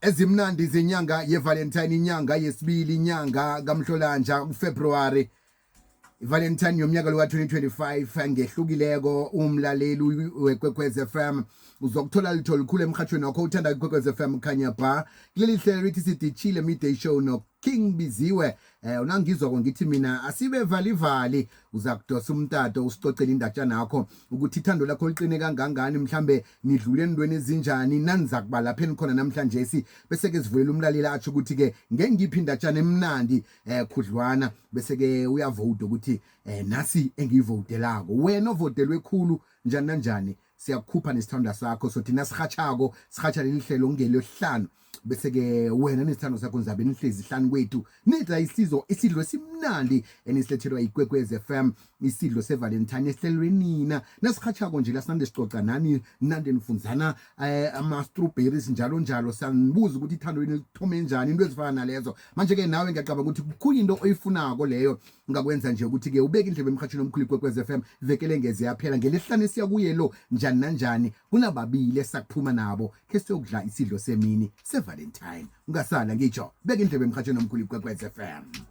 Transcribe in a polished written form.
Ezimnandi zenyanga yeValentine, inyanga yesibili, inyanga kaMhlolanja kuFebruary. iValentine yomnyaka lo-2025 ngehlukileko. Umlaleli weKwekwez FM uzokuthola litho likhulu emhathweni wakho uthanda iKwekwez FM khanya ba. Kuleli hlelo lithi sidishile midday show no King Biziwe. Unangizwa ngithi mina asibe valivali uzakudosa umtato usicocela indatshana yakho ukuthi ithando lakho liqine kangangani, mhlambe nidlule endweni ezinjani, nanza kuba lapha enikhona namhlanje bese ke sivulela umlaleli atsho ukuthi ke ngengiphi indatshana emnandi khudlwana, bese ke uyavote ukuthi nasi engiyivotelako. Wena ovotelwe khulu njani nanjani siyakukhupha nesithando sakho, so thina sihatshako sihatsha leli hlelo ngelesihlanu, bese ke wena nesithando sakho nizabe nihlezi ihlanu kwethu nidla isidlo esimnandi enisilethelwa iKwekwez FM, isidlo seValentine esihlelweni nina nasihatshako nje lasinande sicoca nani, nande nifunzana ama-strawberries njalo njalo. Sanibuza ukuthi ithando lini lithome njani, into ezifana nalezo. Manje ke nawe ngiyacabanga ukuthi kuyinto oyifunako leyo, ungakwenza nje ukuthi ke ubeke indlebe emhathweni omkhulu iKwekwez FM vekele ngeze yaphela ngelihlanu esiya kuye lo njani nanjani. Kunababili esakuphuma nabo ke siyokudla isidlo semini seValentine. Ungasala ngitsho beka indlebe emhathweni omkhulu iKwekwez FM.